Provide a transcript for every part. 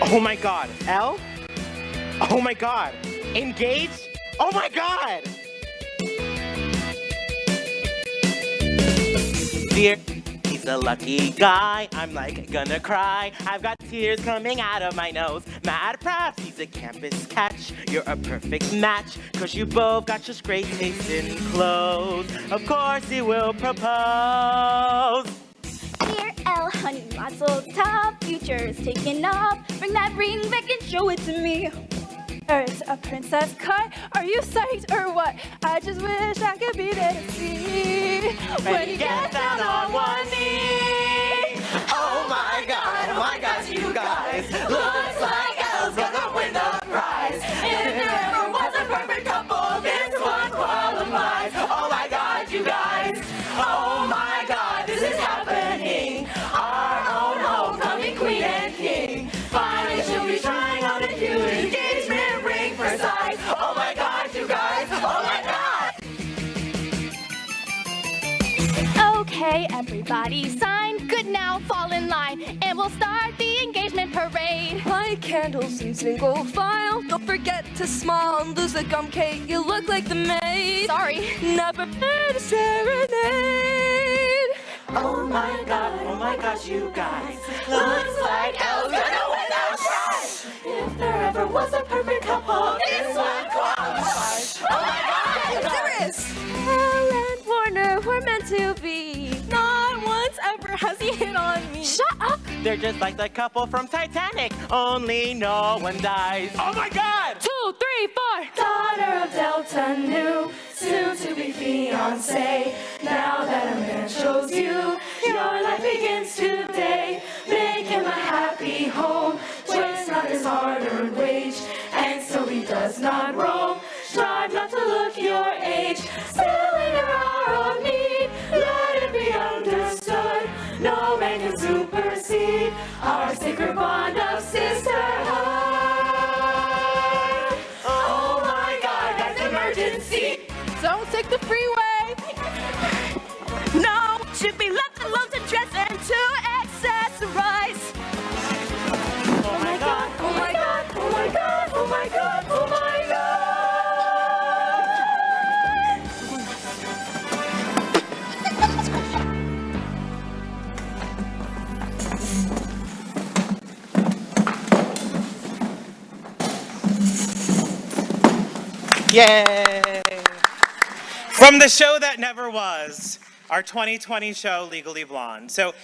Oh my God, L? Oh my God, engaged? Oh my God! Dear, he's a lucky guy, I'm like gonna cry. I've got tears coming out of my nose. Mad props, he's a campus catch. You're a perfect match, cause you both got just great taste in clothes. Of course he will propose. Dear L, honey, mazel tov, future's taken up. Bring that ring back and show it to me. It's a princess cut. Are you psyched or what? I just wish I could be there to see when you get down on one knee. Oh my God, you guys. Looks like L's gonna win the prize. If there ever was a perfect couple, this one qualifies. Oh my God, you guys. Oh my God, this is happening. Our own homecoming queen and king. Finally, she'll be trying on a huge engagement ring for size. Oh my God, you guys. Oh my God. Okay, everybody sign. Good now, fall in line, and we'll start the engagement parade. Light candles in single file. Don't forget to smile and lose the gum cake. You look like the maid. Sorry. Never been a serenade. Oh my gosh, you guys. Looks like L's gonna win the prize. If there ever was a perfect couple, this one qualifies. Oh my God, you guys. Serious. Elle and Warner were meant to be. Not once ever has he hit on me. Shut up! They're just like the couple from Titanic, only no one dies. Oh my God! 2, 3, 4. Daughter of Delta Nu, soon to be fiancé. Now that a man chose you, your life begins today. Make him a happy home, waste not his hard-earned wage, and so he does not roam. Strive not to look your age, still in your hour of need. Let it be understood, no man can supersede our sacred bond of sisterhood. Oh my God, that's emergency. Don't take the freeway. No, should be left alone to dress and to accessorize. Oh my God! Oh my God! Oh my God! Oh my God! Oh my God! Yay! From the show that never was, our 2020 show, Legally Blonde. So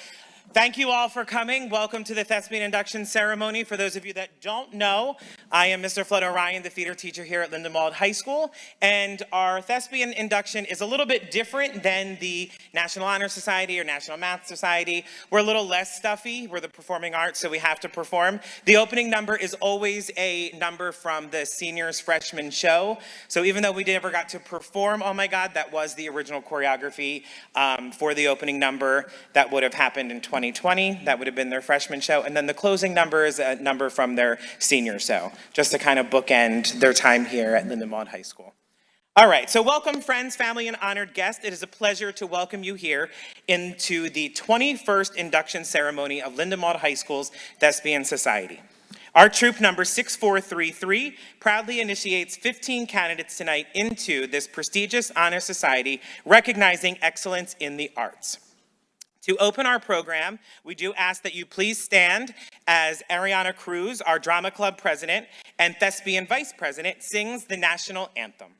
Thank you all for coming. Welcome to the Thespian Induction ceremony. For those of you that don't know, I am Mr. Flood Orion, the theater teacher here at Lindenwold High School, and our Thespian Induction is a little bit different than the National Honor Society or National Math Society. We're a little less stuffy. We're the performing arts, so we have to perform. The opening number is always a number from the seniors freshman show. So even though we never got to perform, oh my God, that was the original choreography for the opening number that would have happened in 2020. That would have been their freshman show. And then the closing number is a number from their senior show, just to kind of bookend their time here at Lindenwold High School. All right, so welcome friends, family, and honored guests. It is a pleasure to welcome you here into the 21st induction ceremony of Lindenwold High School's Thespian Society. Our troop number 6433 proudly initiates 15 candidates tonight into this prestigious honor society recognizing excellence in the arts. To open our program, we do ask that you please stand as Ariana Cruz, our drama club president and Thespian vice president, sings the national anthem.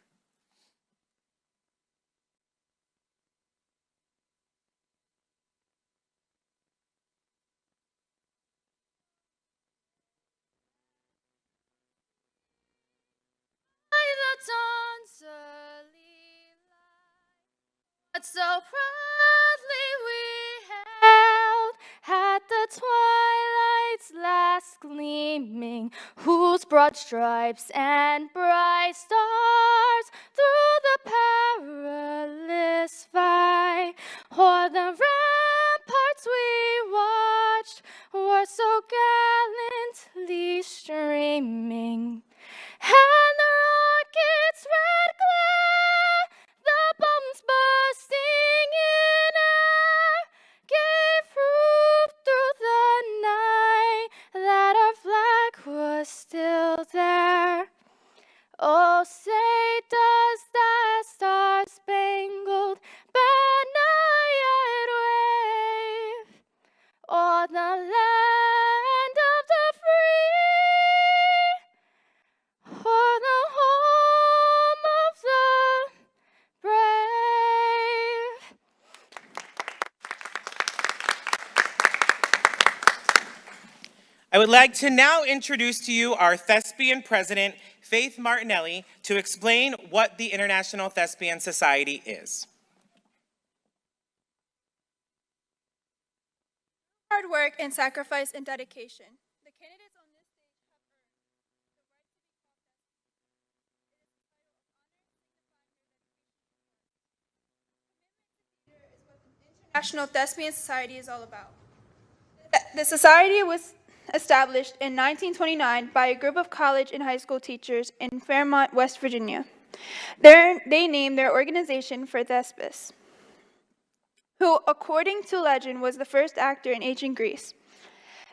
But so proudly we held at the twilight's last gleaming, whose broad stripes and bright stars through the perilous fight o'er the ramparts we watched were so gallantly streaming, and the rocket's red glare, the bombs bursting in air, gave proof through the night that our flag was still there. Oh, say does that star-spangled banner yet wave o'er the land of the free, o'er the home of the brave. I would like to now introduce to you our Thespian president, Faith Martinelli, to explain what the International Thespian Society is. Hard work and sacrifice and dedication. The candidates on this stage have earned the right to be called Thespian. Is what the International Thespian Society is all about. The society was established in 1929 by a group of college and high school teachers in Fairmont, West Virginia. They named their organization for Thespis, who, according to legend, was the first actor in ancient Greece.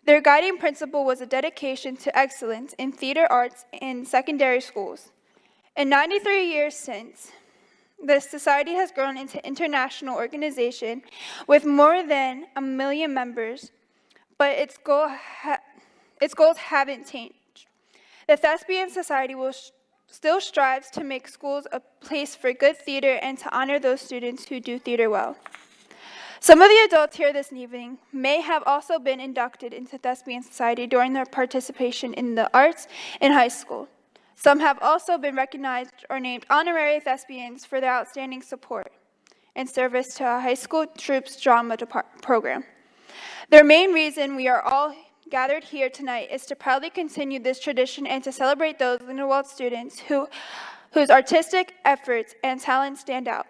Their guiding principle was a dedication to excellence in theater arts in secondary schools. In 93 years since, the society has grown into an international organization with more than 1 million members, but its goals haven't changed. The Thespian Society still strives to make schools a place for good theater and to honor those students who do theater well. Some of the adults here this evening may have also been inducted into Thespian Society during their participation in the arts in high school. Some have also been recognized or named honorary thespians for their outstanding support and service to our high school troops drama program. Their main reason we are all gathered here tonight is to proudly continue this tradition and to celebrate those Lindenwold students whose artistic efforts and talents stand out.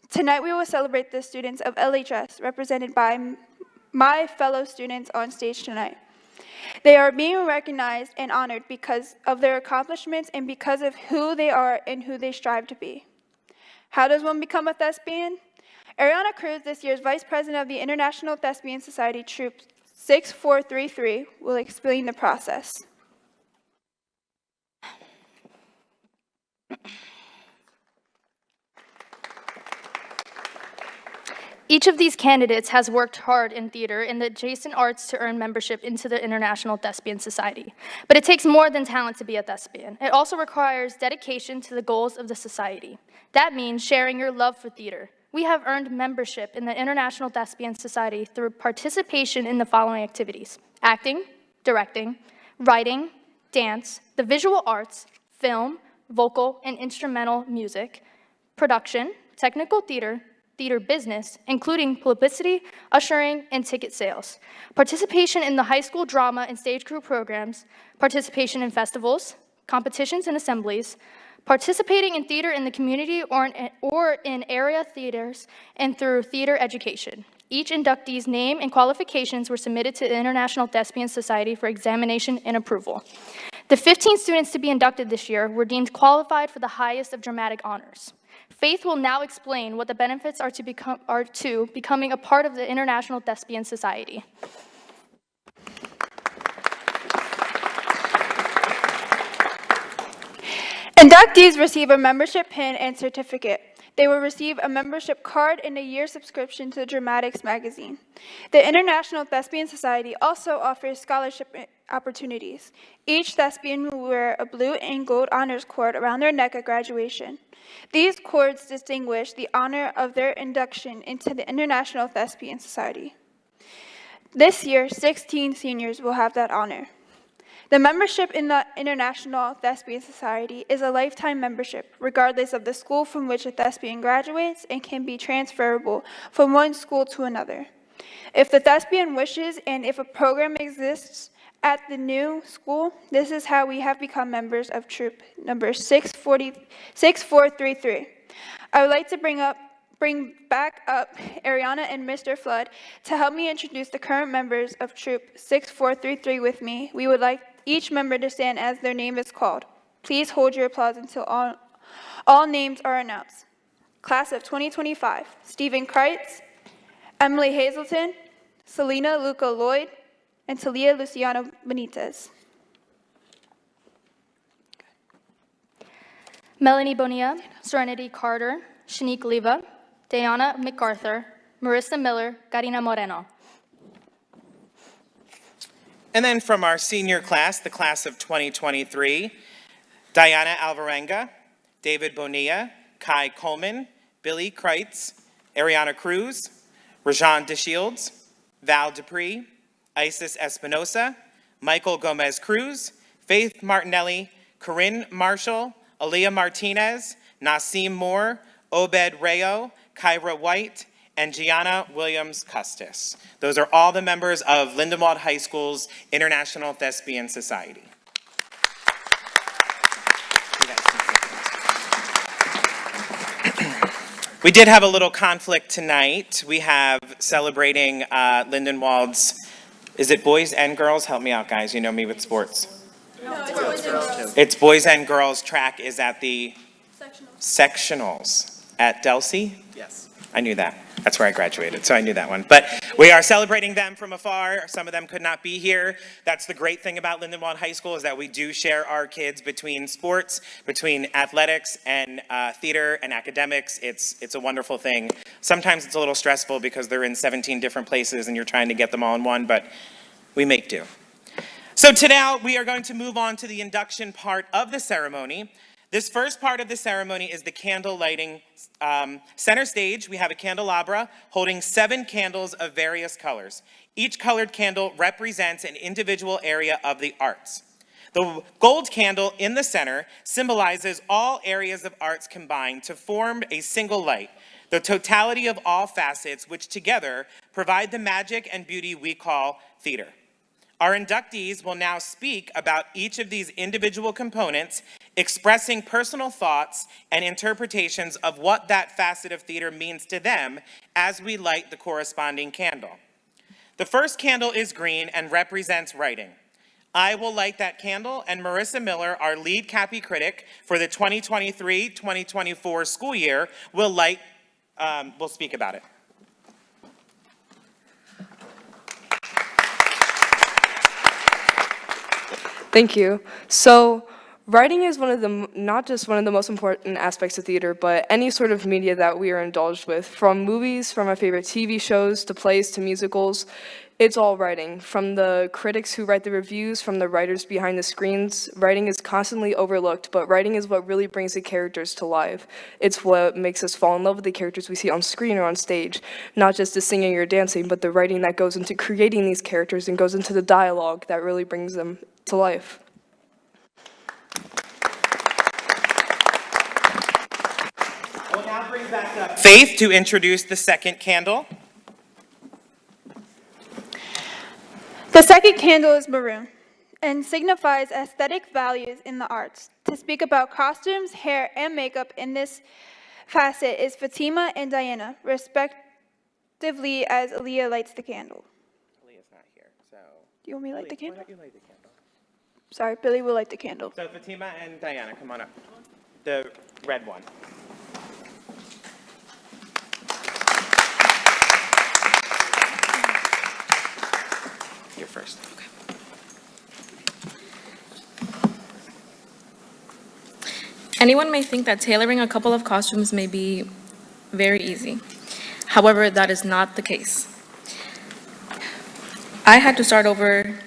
Tonight we will celebrate the students of LHS, represented by my fellow students on stage tonight. They are being recognized and honored because of their accomplishments and because of who they are and who they strive to be. How does one become a thespian? Ariana Cruz, this year's Vice President of the International Thespian Society Troop 6433, will explain the process. Each of these candidates has worked hard in theater and the adjacent arts to earn membership into the International Thespian Society. But it takes more than talent to be a thespian. It also requires dedication to the goals of the society. That means sharing your love for theater, we have earned membership in the International Thespian Society through participation in the following activities: acting, directing, writing, dance, the visual arts, film, vocal and instrumental music, production, technical theater, theater business, including publicity, ushering, and ticket sales, participation in the high school drama and stage crew programs, participation in festivals, competitions and assemblies, participating in theater in the community or in area theaters, and through theater education. Each inductee's name and qualifications were submitted to the International Thespian Society for examination and approval. The 15 students to be inducted this year were deemed qualified for the highest of dramatic honors. Faith will now explain what the benefits are to becoming a part of the International Thespian Society. Inductees receive a membership pin and certificate. They will receive a membership card and a year subscription to Dramatics magazine. The International Thespian Society also offers scholarship opportunities. Each thespian will wear a blue and gold honors cord around their neck at graduation. These cords distinguish the honor of their induction into the International Thespian Society. This year, 16 seniors will have that honor. The membership in the International Thespian Society is a lifetime membership, regardless of the school from which a thespian graduates, and can be transferable from one school to another. If the thespian wishes and if a program exists at the new school, this is how we have become members of troop number 6433. I would like to bring back up Ariana and Mr. Flood to help me introduce the current members of troop 6433 with me. We would like each member to stand as their name is called. Please hold your applause until all names are announced. Class of 2025, Stephen Kreitz, Emily Hazelton, Selena Luca Lloyd, and Talia Luciano Benitez. Melanie Bonilla, Serenity Carter, Shanique Leva, Diana MacArthur, Marissa Miller, Karina Moreno. And then from our senior class, the class of 2023, Diana Alvarenga, David Bonilla, Kai Coleman, Billy Kreitz, Ariana Cruz, Rajan DeShields, Val Dupree, Isis Espinosa, Michael Gomez Cruz, Faith Martinelli, Corinne Marshall, Aaliyah Martinez, Nasim Moore, Obed Rayo, Kyra White, and Gianna Williams Custis. Those are all the members of Lindenwold High School's International Thespian Society. We did have a little conflict tonight. We have celebrating Lindenwold's, is it boys and girls? Help me out, guys. You know me with sports. No, it's boys and girls. It's boys and girls. Track is at the sectionals at Delsey? Yes. I knew that. That's where I graduated, so I knew that one. But we are celebrating them from afar. Some of them could not be here. That's the great thing about Lindenwold High School, is that we do share our kids between sports, between athletics and theater and academics. It's a wonderful thing. Sometimes it's a little stressful because they're in 17 different places and you're trying to get them all in one, but we make do. So today we are going to move on to the induction part of the ceremony. This first part of the ceremony is the candle lighting. Center stage, we have a candelabra holding 7 candles of various colors. Each colored candle represents an individual area of the arts. The gold candle in the center symbolizes all areas of arts combined to form a single light, the totality of all facets which together provide the magic and beauty we call theater. Our inductees will now speak about each of these individual components, expressing personal thoughts and interpretations of what that facet of theater means to them as we light the corresponding candle. The first candle is green and represents writing. I will light that candle, and Marissa Miller, our lead Cappy critic for the 2023-2024 school year, will speak about it. Thank you. So, Writing is not just one of the most important aspects of theater, but any sort of media that we are indulged with. From movies, from our favorite TV shows, to plays, to musicals, it's all writing. From the critics who write the reviews, from the writers behind the screens, writing is constantly overlooked, but writing is what really brings the characters to life. It's what makes us fall in love with the characters we see on screen or on stage. Not just the singing or dancing, but the writing that goes into creating these characters and goes into the dialogue that really brings them to life. We'll now bring back up Faith to introduce the second candle. The second candle is maroon and signifies aesthetic values in the arts. To speak about costumes, hair, and makeup in this facet is Fatima and Diana, respectively, as Aaliyah lights the candle. Aaliyah's not here, so... Do you want me to light the candle? Why don't you light the candle? Sorry, Billy will light the candle. So Fatima and Diana, come on up. The red one. You're first. Okay. Anyone may think that tailoring a couple of costumes may be very easy. However, that is not the case. I had to start over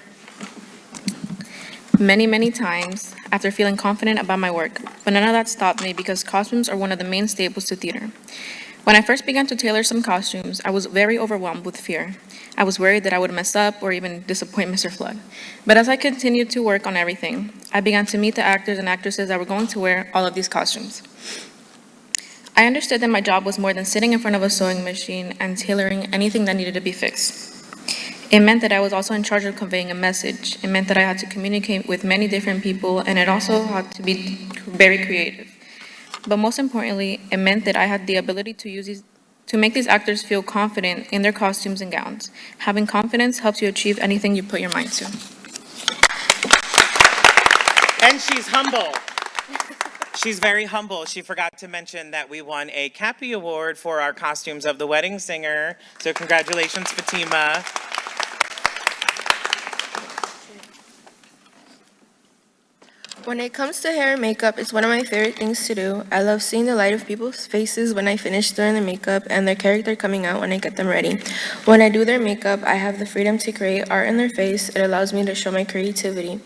many times after feeling confident about my work, but none of that stopped me because costumes are one of the main staples to theater. When I first began to tailor some costumes, I was very overwhelmed with fear. I was worried that I would mess up or even disappoint Mr. Flood. But as I continued to work on everything, I began to meet the actors and actresses that were going to wear all of these costumes. I understood that my job was more than sitting in front of a sewing machine and tailoring anything that needed to be fixed. It meant that I was also in charge of conveying a message. It meant that I had to communicate with many different people, and it also had to be very creative. But most importantly, it meant that I had the ability to make these actors feel confident in their costumes and gowns. Having confidence helps you achieve anything you put your mind to. And she's humble. She's very humble. She forgot to mention that we won a Cappy Award for our costumes of the wedding singer. So congratulations, Fatima. When it comes to hair and makeup, it's one of my favorite things to do. I love seeing the light of people's faces when I finish doing their makeup and their character coming out when I get them ready. When I do their makeup, I have the freedom to create art in their face. It allows me to show my creativity.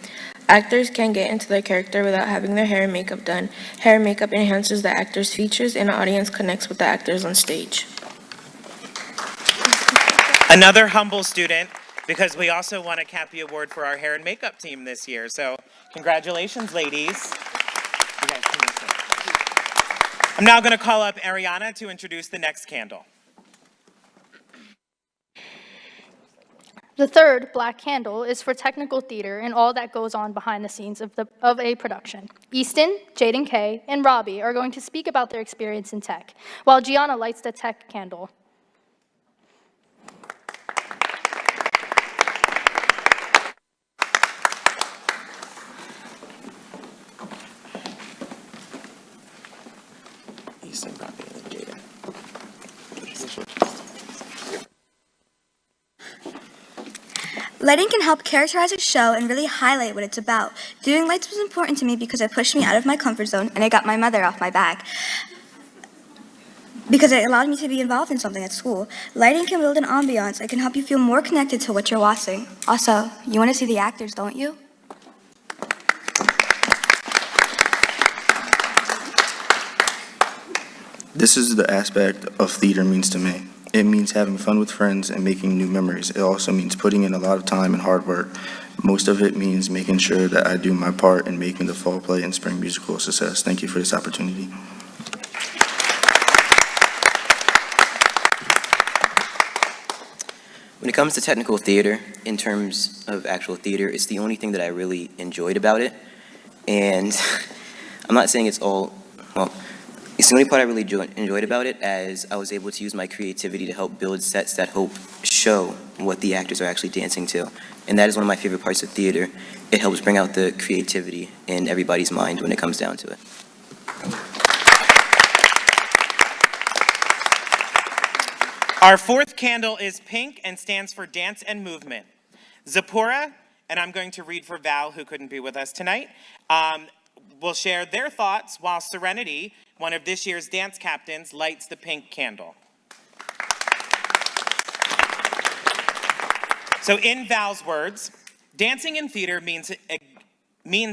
Actors can't get into their character without having their hair and makeup done. Hair and makeup enhances the actor's features and the audience connects with the actors on stage. Another humble student, because we also won a Cappy Award for our hair and makeup team this year. So congratulations, ladies. You guys can listen. I'm now going to call up Ariana to introduce the next candle. The third black candle is for technical theater and all that goes on behind the scenes of a production. Easton, Jaden Kay, and Robbie are going to speak about their experience in tech, while Gianna lights the tech candle. Easton, Robbie, and Jaden. Lighting can help characterize a show and really highlight what it's about. Doing lights was important to me because it pushed me out of my comfort zone and it got my mother off my back. Because it allowed me to be involved in something at school. Lighting can build an ambiance. It can help you feel more connected to what you're watching. Also, you want to see the actors, don't you? This is the aspect of theater means to me. It means having fun with friends and making new memories. It also means putting in a lot of time and hard work. Most of it means making sure that I do my part in making the fall play and spring musical a success. Thank you for this opportunity. When it comes to technical theater, in terms of actual theater, it's the only thing that I really enjoyed about it. And I'm not saying it's all, well, it's the only part I really enjoyed about it, as I was able to use my creativity to help build sets that help show what the actors are actually dancing to. And that is one of my favorite parts of theater. It helps bring out the creativity in everybody's mind when it comes down to it. Our fourth candle is pink and stands for dance and movement. Zipporah, and I'm going to read for Val, who couldn't be with us tonight. will share their thoughts while Serenity, one of this year's dance captains, lights the pink candle. So in Val's words, dancing in theater means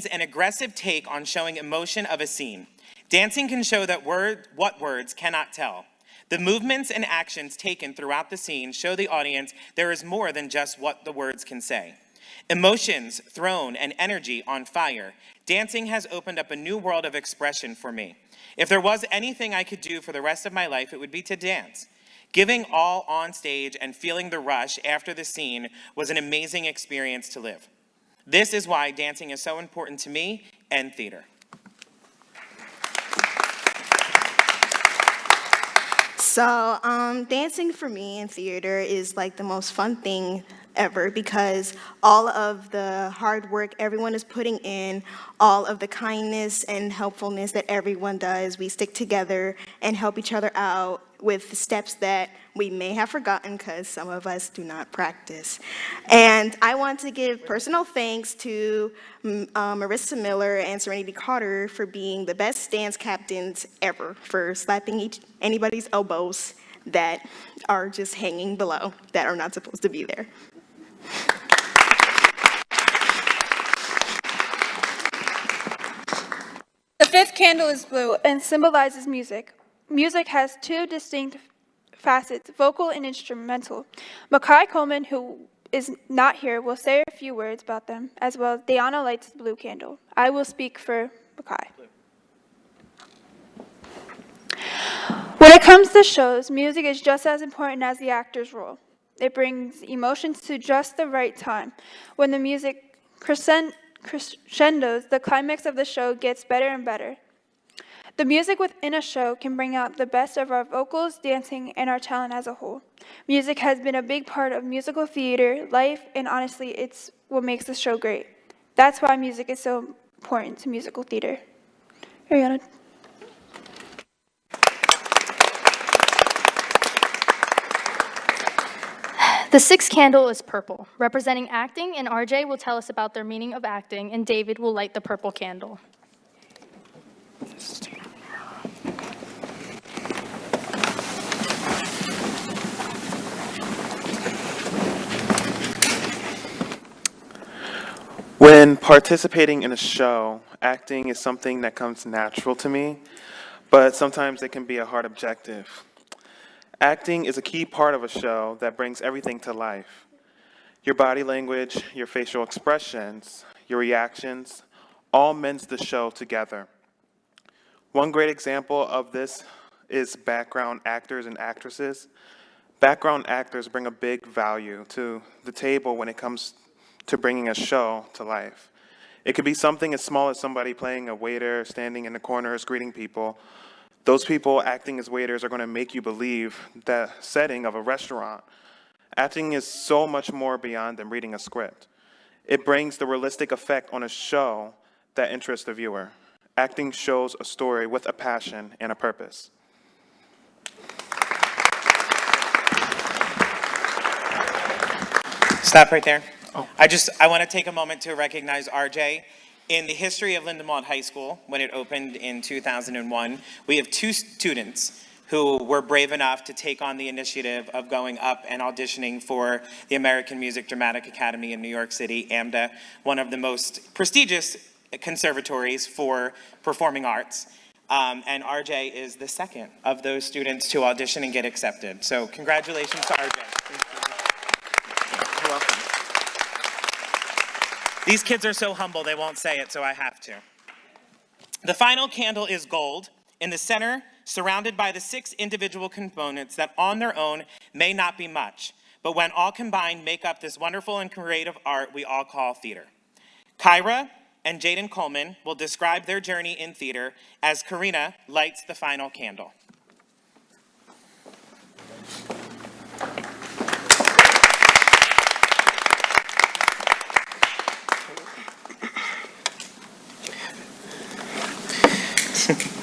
an aggressive take on showing emotion of a scene. Dancing can show that what words cannot tell. The movements and actions taken throughout the scene show the audience there is more than just what the words can say. Emotions thrown and energy on fire. Dancing has opened up a new world of expression for me. If there was anything I could do for the rest of my life, it would be to dance. Giving all on stage and feeling the rush after the scene was an amazing experience to live. This is why dancing is so important to me and theater. So dancing for me in theater is like the most fun thing ever because all of the hard work everyone is putting in, all of the kindness and helpfulness that everyone does, we stick together and help each other out with the steps that we may have forgotten because some of us do not practice. And I want to give personal thanks to Marissa Miller and Serenity Carter for being the best dance captains ever, for slapping anybody's elbows that are just hanging below, that are not supposed to be there. The fifth candle is blue and symbolizes music. Music has two distinct facets, vocal and instrumental. Makai Coleman, who is not here, will say a few words about them, as well as Deanna lights the blue candle. I will speak for Makai. When it comes to shows, music is just as important as the actor's role. It brings emotions to just the right time. When the music crescendos, the climax of the show gets better and better. The music within a show can bring out the best of our vocals, dancing, and our talent as a whole. Music has been a big part of musical theater, life, and honestly, it's what makes the show great. That's why music is so important to musical theater. Ariana. The sixth candle is purple, representing acting, and RJ will tell us about their meaning of acting, and David will light the purple candle. When participating in a show, acting is something that comes natural to me, but sometimes it can be a hard objective. Acting is a key part of a show that brings everything to life. Your body language, your facial expressions, your reactions, all mends the show together. One great example of this is background actors and actresses. Background actors bring a big value to the table when it comes to bringing a show to life. It could be something as small as somebody playing a waiter, standing in the corners, greeting people. Those people acting as waiters are going to make you believe the setting of a restaurant. Acting is so much more beyond than reading a script. It brings the realistic effect on a show that interests the viewer. Acting shows a story with a passion and a purpose. Stop right there. I want to take a moment to recognize RJ. In the history of Lindenwold High School, when it opened in 2001, we have two students who were brave enough to take on the initiative of going up and auditioning for the American Music Dramatic Academy in New York City, AMDA, one of the most prestigious conservatories for performing arts. And RJ is the second of those students to audition and get accepted. So congratulations to RJ. You're welcome. These kids are so humble, they won't say it, so I have to. The final candle is gold. In the center, surrounded by the 6 individual components that on their own may not be much, but when all combined make up this wonderful and creative art we all call theater. Kyra and Jaden Coleman will describe their journey in theater as Karina lights the final candle.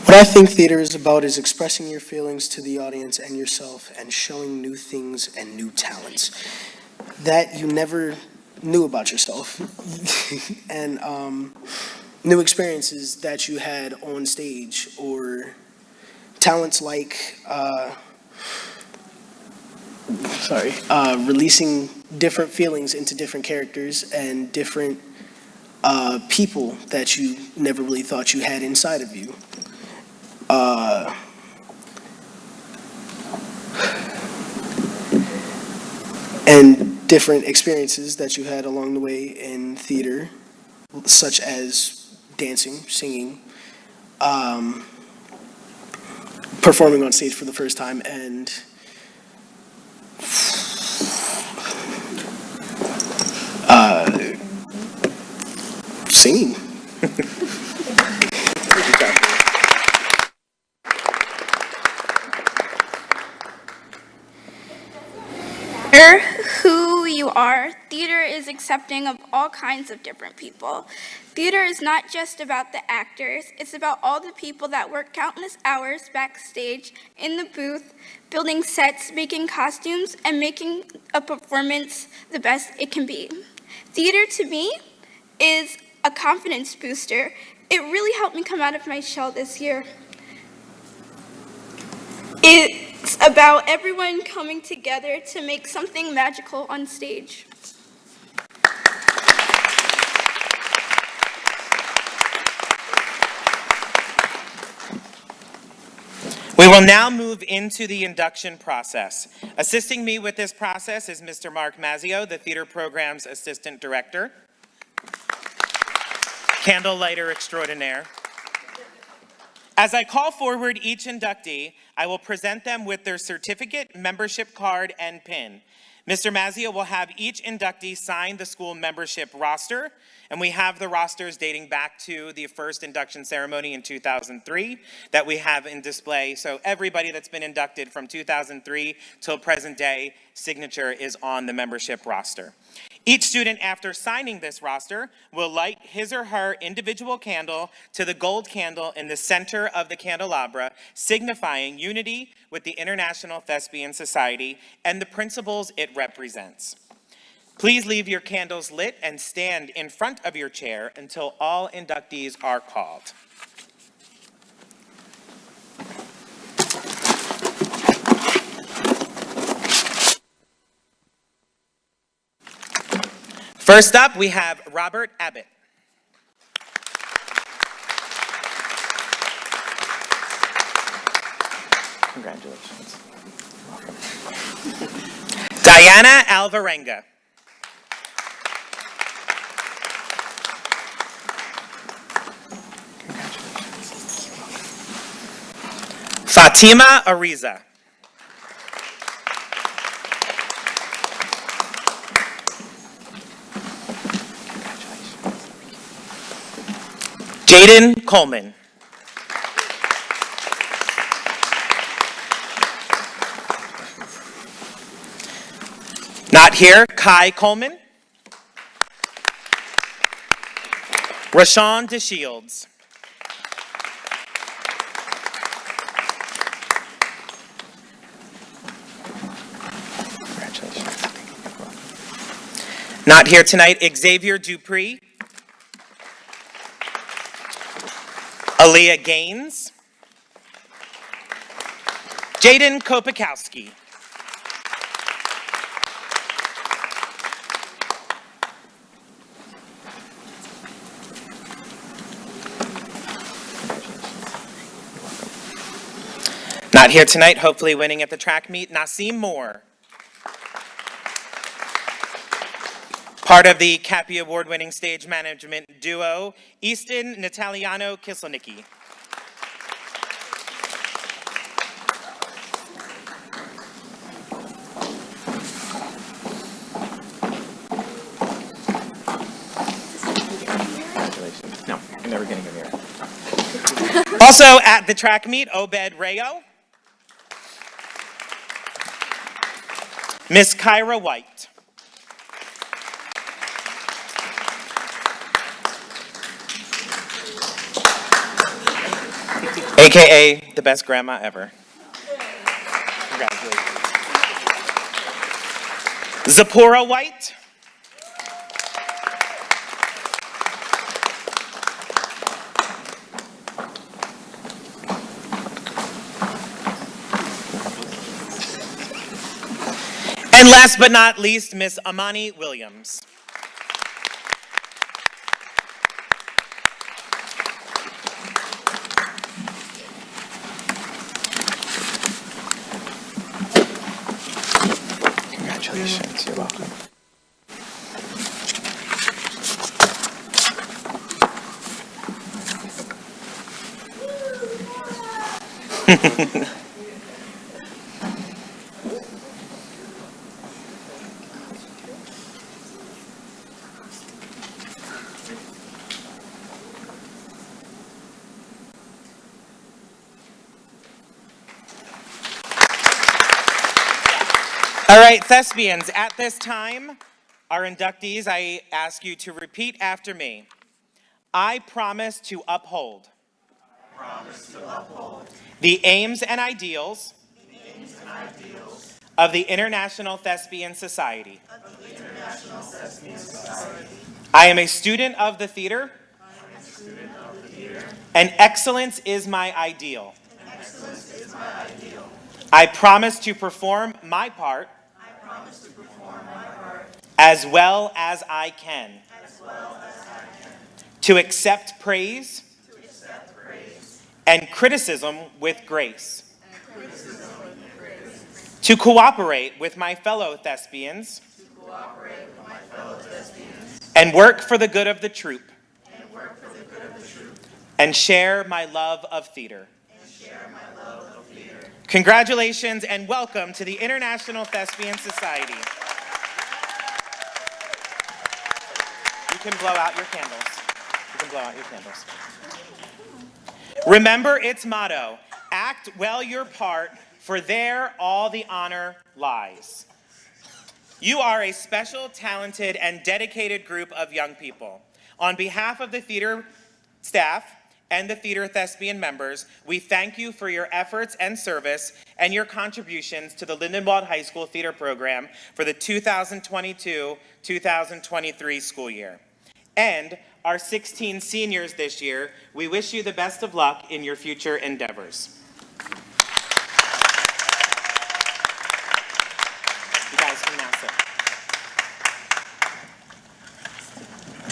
What I think theater is about is expressing your feelings to the audience and yourself and showing new things and new talents that you never knew about yourself. And new experiences that you had on stage, or talents like releasing different feelings into different characters and different people that you never really thought you had inside of you. And different experiences that you had along the way in theater, such as dancing, singing, performing on stage for the first time, and singing. Who you are, theater is accepting of all kinds of different people. Theater is not just about the actors, it's about all the people that work countless hours backstage in the booth, building sets, making costumes, and making a performance the best it can be. Theater to me is a confidence booster. It really helped me come out of my shell this year. It's about everyone coming together to make something magical on stage. We will now move into the induction process. Assisting me with this process is Mr. Mark Mazzio, the theater program's assistant director, candle lighter extraordinaire. As I call forward each inductee, I will present them with their certificate, membership card, and pin. Mr. Mazzio will have each inductee sign the school membership roster, and we have the rosters dating back to the first induction ceremony in 2003 that we have in display. So everybody that's been inducted from 2003 till present day, signature is on the membership roster. Each student, after signing this roster, will light his or her individual candle to the gold candle in the center of the candelabra, signifying unity with the International Thespian Society and the principles it represents. Please leave your candles lit and stand in front of your chair until all inductees are called. First up, we have Robert Abbott. Congratulations. Diana Alvarenga. Fatima Ariza. Jaden Coleman. Not here, Kai Coleman. Rashawn DeShields. Congratulations. Not here tonight, Xavier Dupree. Aaliyah Gaines. Jaden Kopakowski. Not here tonight, hopefully winning at the track meet, Nasim Moore. Part of the Cappy Award-winning stage management duo, Easton Nataliano Kiselnicki. Congratulations. No, I'm never getting a mirror. Also at the track meet, Obed Rayo. Miss Kyra White. AKA the best grandma ever. Congratulations. Zipporah White. And last but not least, Miss Amani Williams. Congratulations, you're welcome. All right, thespians, at this time, our inductees, I ask you to repeat after me. I promise to uphold the aims and ideals of the International Thespian Society. I am a student of the theater, and excellence is my ideal. I promise to perform my part as well as I can. To accept praise and criticism with grace. To cooperate with my fellow thespians and work for the good of the troupe. And share my love of theater. Congratulations and welcome to the International Thespian Society. You can blow out your candles. You can blow out your candles. Remember its motto, act well your part, for there all the honor lies. You are a special, talented, and dedicated group of young people. On behalf of the theater staff and the theater thespian members, we thank you for your efforts and service and your contributions to the Lindenwold High School Theater Program for the 2022-2023 school year. And our 16 seniors this year, we wish you the best of luck in your future endeavors. You guys can now sit.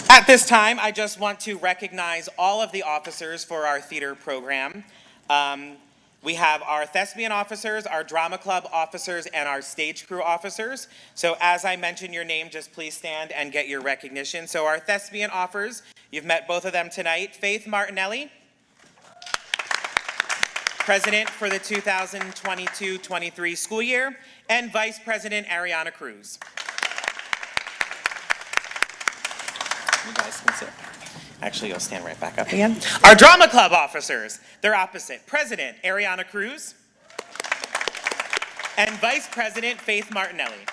At this time, I just want to recognize all of the officers for our theater program. We have our thespian officers, our drama club officers, and our stage crew officers. So as I mention your name, just please stand and get your recognition. So our thespian offers, you've met both of them tonight. Faith Martinelli, President for the 2022-23 school year, and Vice President Ariana Cruz. You guys can sit. Actually, you'll stand right back up again. Our drama club officers, they're opposite. President Ariana Cruz and Vice President Faith Martinelli.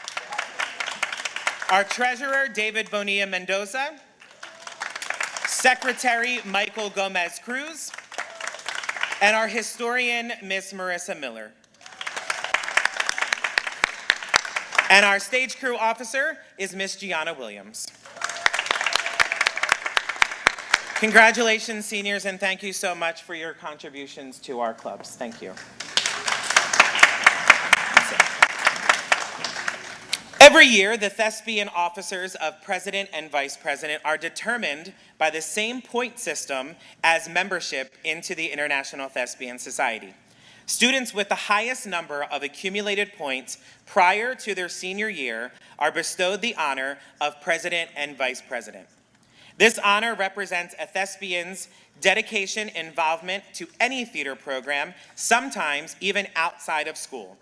Our treasurer, David Bonilla Mendoza. Secretary, Michael Gomez Cruz. And our historian, Miss Marissa Miller. And our stage crew officer is Miss Gianna Williams. Congratulations, seniors, and thank you so much for your contributions to our clubs. Thank you. Every year, the thespian officers of president and vice president are determined by the same point system as membership into the International Thespian Society. Students with the highest number of accumulated points prior to their senior year are bestowed the honor of president and vice president. This honor represents a thespian's dedication, involvement to any theater program, sometimes even outside of school,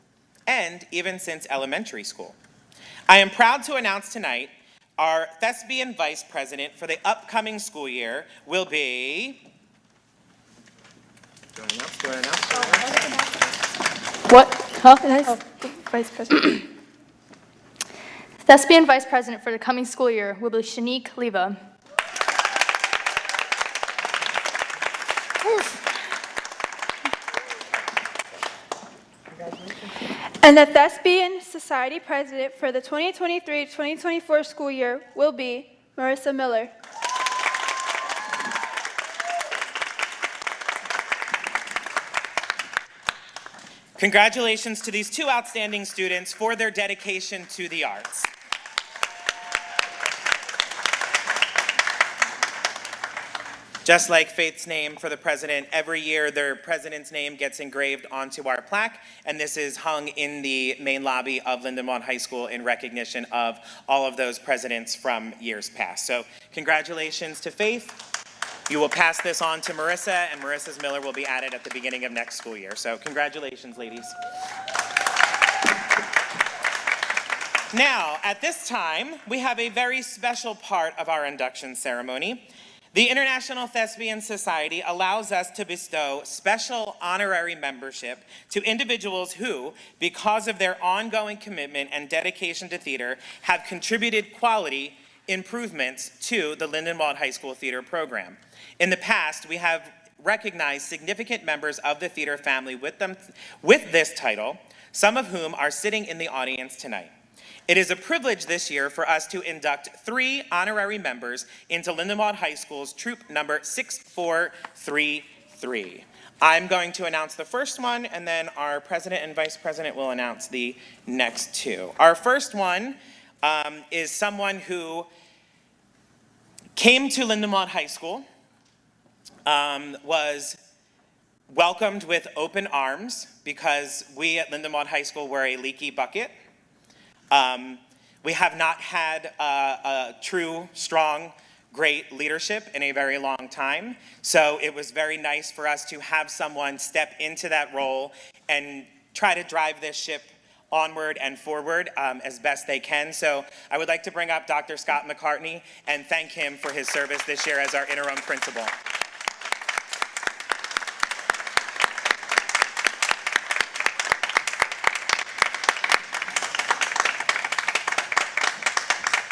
and even since elementary school. I am proud to announce tonight our thespian vice president for the upcoming school year will be... What? Huh? Vice president. Thespian vice president for the coming school year will be Shanique Leva. And the Thespian Society President for the 2023-2024 school year will be Marissa Miller. Congratulations to these two outstanding students for their dedication to the arts. Just like Faith's name for the president, every year their president's name gets engraved onto our plaque, and this is hung in the main lobby of Lindenwold High School in recognition of all of those presidents from years past. So congratulations to Faith. You will pass this on to Marissa, and Marissa's Miller will be added at the beginning of next school year. So congratulations, ladies. Now, at this time, we have a very special part of our induction ceremony. The International Thespian Society allows us to bestow special honorary membership to individuals who, because of their ongoing commitment and dedication to theater, have contributed quality improvements to the Lindenwold High School theater program. In the past, we have recognized significant members of the theater family with this title, some of whom are sitting in the audience tonight. It is a privilege this year for us to induct 3 honorary members into Lindenwold High School's troop number 6433. I'm going to announce the first one, and then our president and vice president will announce the next 2. Our first one is someone who came to Lindenwold High School, was welcomed with open arms because we at Lindenwold High School were a leaky bucket. We have not had a true, strong, great leadership in a very long time. So it was very nice for us to have someone step into that role and try to drive this ship onward and forward as best they can. So I would like to bring up Dr. Scott McCartney and thank him for his service this year as our interim principal.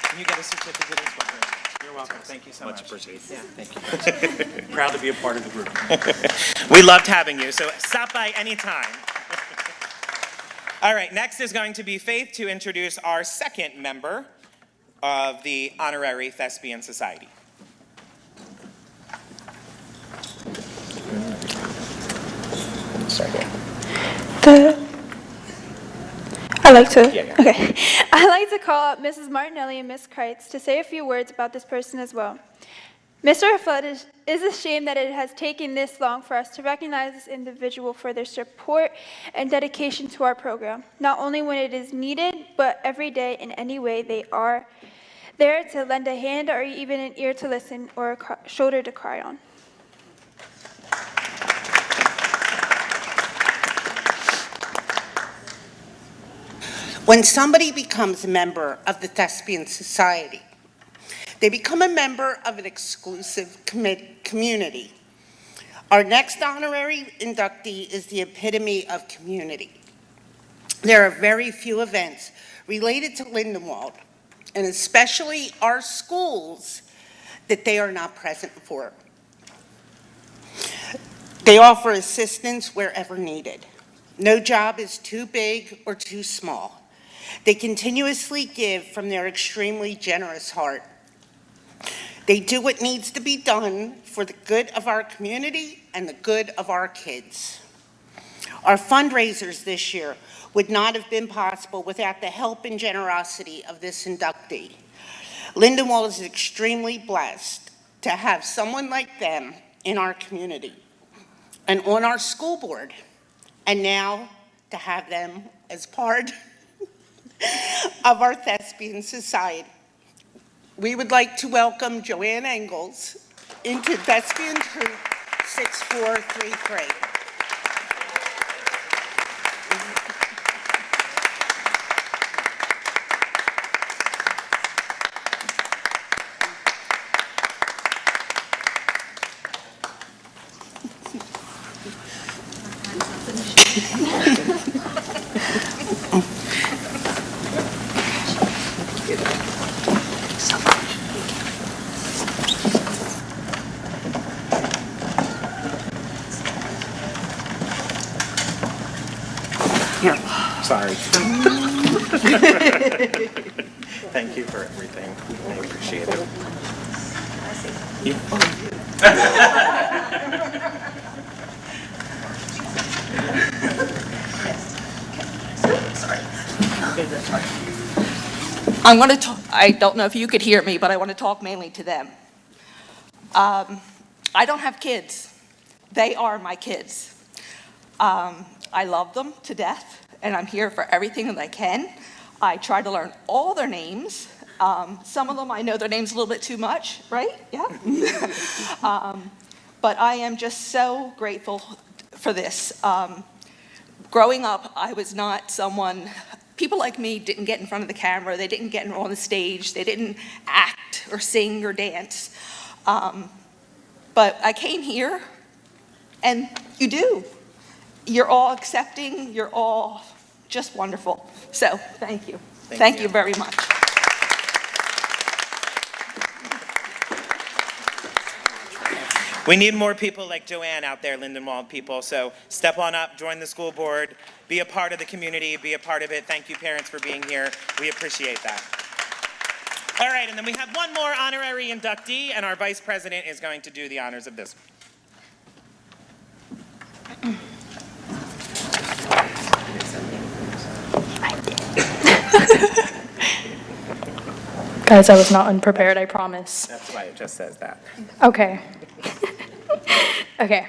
Can you get a certificate as well? You're welcome. Thank you so much. Much appreciated. Yeah, thank you. Proud to be a part of the group. We loved having you, so stop by anytime. All right, next is going to be Faith to introduce our second member of the Honorary Thespian Society. Sorry. I'd like to call up Mrs. Martinelli and Ms. Kreitz to say a few words about this person as well. Mr. Flood is ashamed that it has taken this long for us to recognize this individual for their support and dedication to our program, not only when it is needed, but every day in any way they are there to lend a hand or even an ear to listen or a shoulder to cry on. When somebody becomes a member of the Thespian Society, they become a member of an exclusive community. Our next honorary inductee is the epitome of community. There are very few events related to Lindenwold, and especially our schools, that they are not present for. They offer assistance wherever needed. No job is too big or too small. They continuously give from their extremely generous heart. They do what needs to be done for the good of our community and the good of our kids. Our fundraisers this year would not have been possible without the help and generosity of this inductee. Lindenwold is extremely blessed to have someone like them in our community and on our school board, and now to have them as part of our Thespian Society. We would like to welcome Joanne Engels into Thespian Troop 6433. Sorry. Thank you for everything. I appreciate it. I'm going to talk, I don't know if you could hear me, but I want to talk mainly to them. I don't have kids. They are my kids. I love them to death, and I'm here for everything that I can. I try to learn all their names. Some of them, I know their names a little bit too much, right? Yeah? But I am just so grateful for this. Growing up, I was not someone, people like me didn't get in front of the camera, they didn't get on the stage, they didn't act or sing or dance. But I came here, and you do. You're all accepting, you're all just wonderful. So, thank you. Thank you very much. We need more people like Joanne out there, Lindenwold people, so step on up, join the school board, be a part of the community, be a part of it. Thank you, parents, for being here. We appreciate that. All right, and then we have one more honorary inductee, and our vice president is going to do the honors of this. Guys, I was not unprepared, I promise. That's why it just says that. Okay. Okay.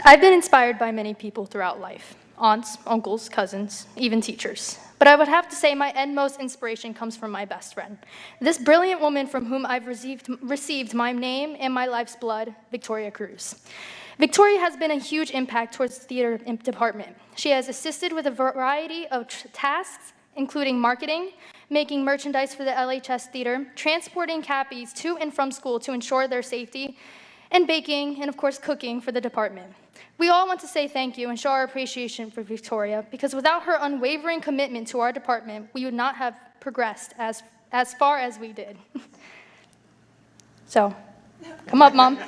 I've been inspired by many people throughout life. Aunts, uncles, cousins, even teachers. But I would have to say my endmost inspiration comes from my best friend. This brilliant woman from whom I've received my name and my life's blood, Victoria Cruz. Victoria has been a huge impact towards the theater department. She has assisted with a variety of tasks, including marketing, making merchandise for the LHS Theater, transporting Cappies to and from school to ensure their safety, and baking, and of course cooking for the department. We all want to say thank you and show our appreciation for Victoria, because without her unwavering commitment to our department, we would not have progressed as far as we did. So, come up, Mom.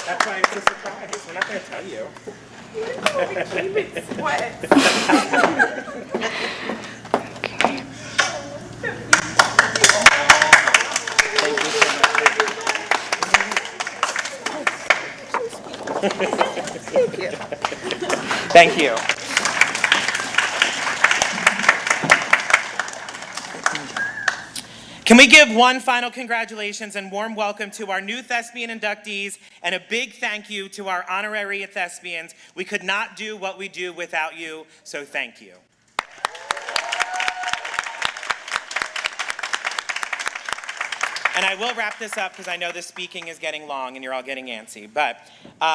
That's why it's a surprise. We're not going to tell you. Keep it sweat. Thank you. Thank you. Can we give one final congratulations and warm welcome to our new Thespian inductees, and a big thank you to our honorary Thespians. We could not do what we do without you, so thank you. And I will wrap this up because I know the speaking is getting long and you're all getting antsy. But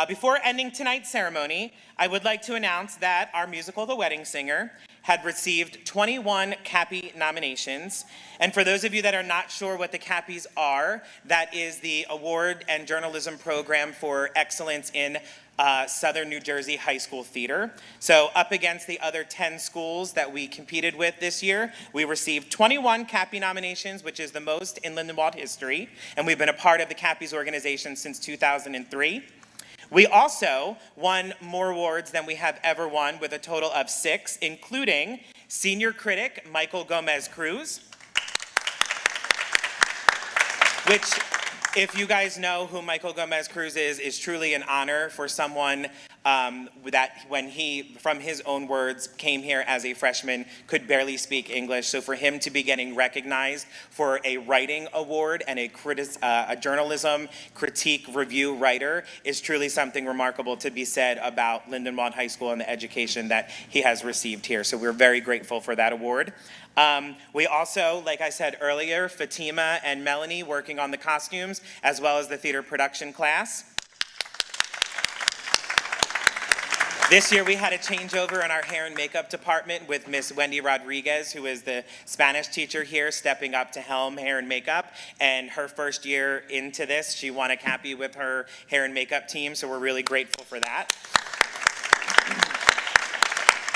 before ending tonight's ceremony, I would like to announce that our musical, The Wedding Singer, had received 21 Cappy nominations. And for those of you that are not sure what the Cappies are, that is the award and journalism program for excellence in Southern New Jersey high school theater. So up against the other 10 schools that we competed with this year, we received 21 Cappy nominations, which is the most in Lindenwold history. And we've been a part of the Cappies organization since 2003. We also won more awards than we have ever won, with a total of 6, including senior critic Michael Gomez Cruz, which, if you guys know who Michael Gomez Cruz is truly an honor for someone that, when he, from his own words, came here as a freshman, could barely speak English. So for him to be getting recognized for a writing award and a journalism critique review writer is truly something remarkable to be said about Lindenwold High School and the education that he has received here. So we're very grateful for that award. We also, like I said earlier, Fatima and Melanie working on the costumes, as well as the theater production class. This year we had a changeover in our hair and makeup department with Miss Wendy Rodriguez, who is the Spanish teacher here, stepping up to helm hair and makeup. And her first year into this, she won a Cappy with her hair and makeup team, so we're really grateful for that.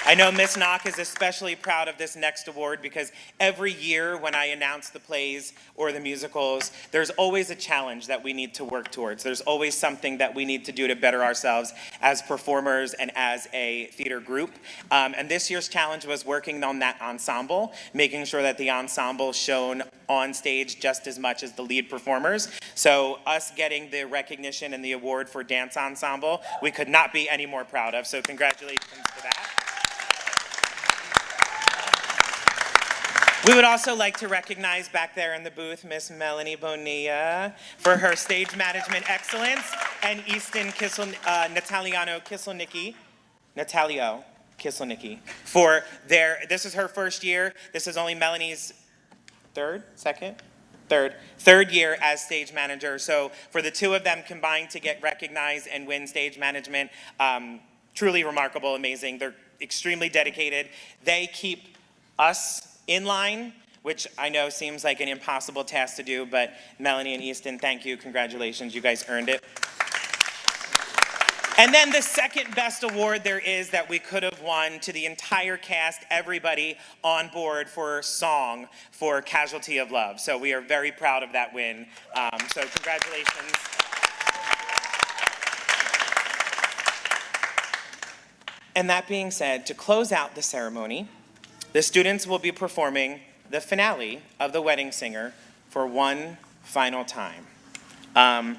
I know Miss Knock is especially proud of this next award because every year when I announce the plays or the musicals, there's always a challenge that we need to work towards. There's always something that we need to do to better ourselves as performers and as a theater group. And this year's challenge was working on that ensemble, making sure that the ensemble shone on stage just as much as the lead performers. So us getting the recognition and the award for dance ensemble, we could not be any more proud of. So congratulations to that. We would also like to recognize back there in the booth Miss Melanie Bonilla for her stage management excellence, and Easton Natalio Kiselnicki for this is her first year. This is only Melanie's third year as stage manager. So for the two of them combined to get recognized and win stage management, truly remarkable, amazing. They're extremely dedicated. They keep us in line, which I know seems like an impossible task to do, but Melanie and Easton, thank you, congratulations, you guys earned it. And then the second best award there is that we could have won to the entire cast, everybody on board for song for Casualty of Love. So we are very proud of that win. So congratulations. And that being said, to close out the ceremony, the students will be performing the finale of The Wedding Singer for one final time. And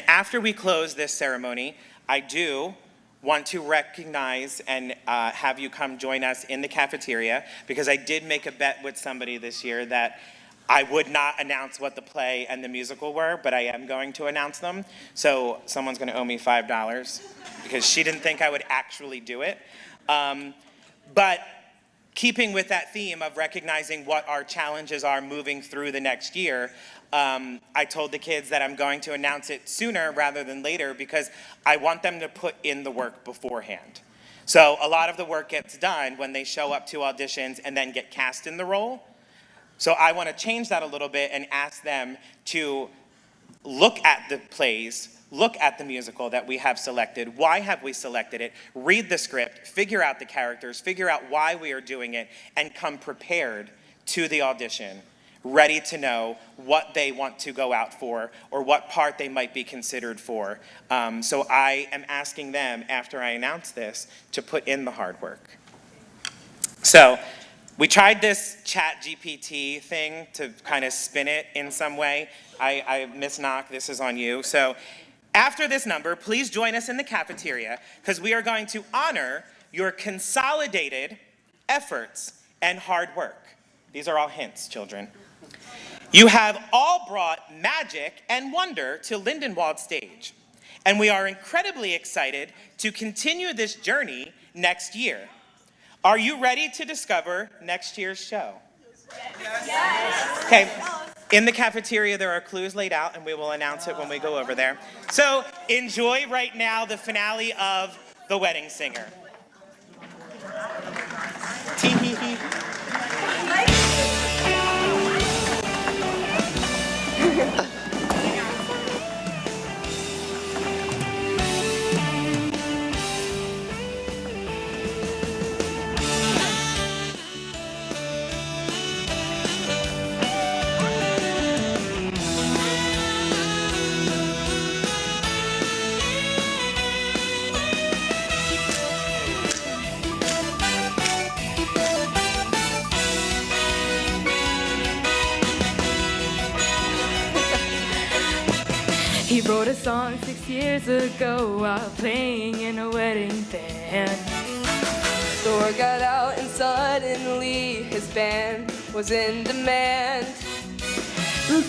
after we close this ceremony, I do want to recognize and have you come join us in the cafeteria, because I did make a bet with somebody this year that I would not announce what the play and the musical were, but I am going to announce them. So someone's going to owe me $5 because she didn't think I would actually do it. But keeping with that theme of recognizing what our challenges are moving through the next year, I told the kids that I'm going to announce it sooner rather than later because I want them to put in the work beforehand. So a lot of the work gets done when they show up to auditions and then get cast in the role. So I want to change that a little bit and ask them to look at the plays, look at the musical that we have selected. Why have we selected it? Read the script, figure out the characters, figure out why we are doing it, and come prepared to the audition, ready to know what they want to go out for or what part they might be considered for. So I am asking them, after I announce this, to put in the hard work. So we tried this chat GPT thing to kind of spin it in some way. Miss Knock, this is on you. So after this number, please join us in the cafeteria because we are going to honor your consolidated efforts and hard work. These are all hints, children. You have all brought magic and wonder to Lindenwold stage, and we are incredibly excited to continue this journey next year. Are you ready to discover next year's show? Yes. Okay, in the cafeteria there are clues laid out and we will announce it when we go over there. So enjoy right now the finale of The Wedding Singer. Tee-hee-hee. He wrote a song 6 years ago while playing in a wedding band. The word got out and suddenly his band was in demand.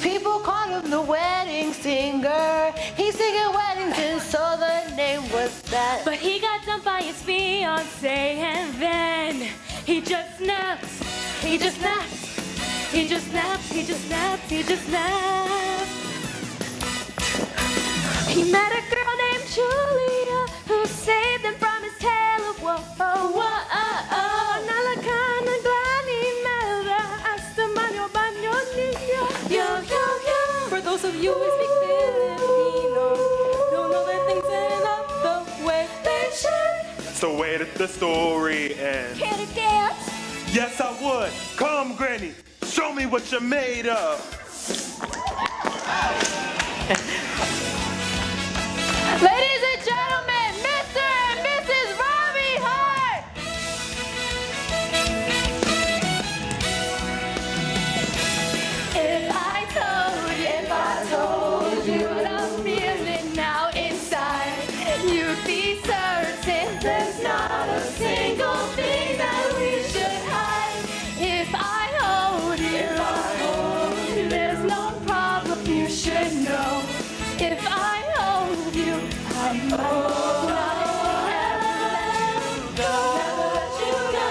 People called him the wedding singer. He's singing weddings and so the name was that. But he got dumped by his fiancé and then he just snapped. He just snapped. He just snapped. He just snapped. He just snapped. He met a girl named Julia who saved him from his tale of woe. For those of you who speak Filipino, don't know that things end up the way they should. So wait a did the story end? Can it dance? Yes, I would. Come, Granny, show me what you're made of. Ladies and gentlemen, Mr. and Mrs. Robbie Hart! If I told you what I'm feeling now inside, you'd be certain there's not a single thing that we should hide. If I hold you, there's no problem you should know. If I hold you, I know I'll never let you go.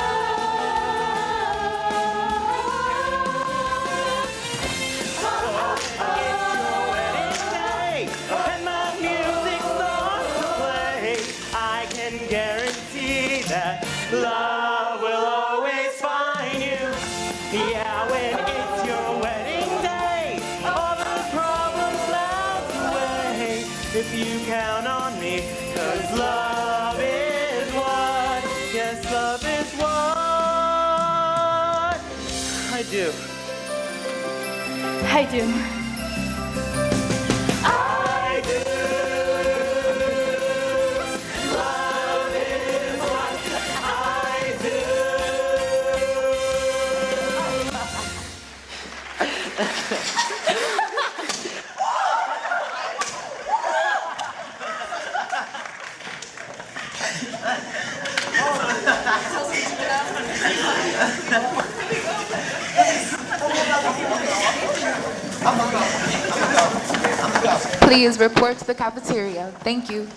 And my music starts to play, I can guarantee that love will always find you. Yeah, when it's your wedding day, all the problems melt away. If you count on me, 'cause love is what, yes, love is what I do. I do. I do. Love is what I do. Please report to the cafeteria. Thank you.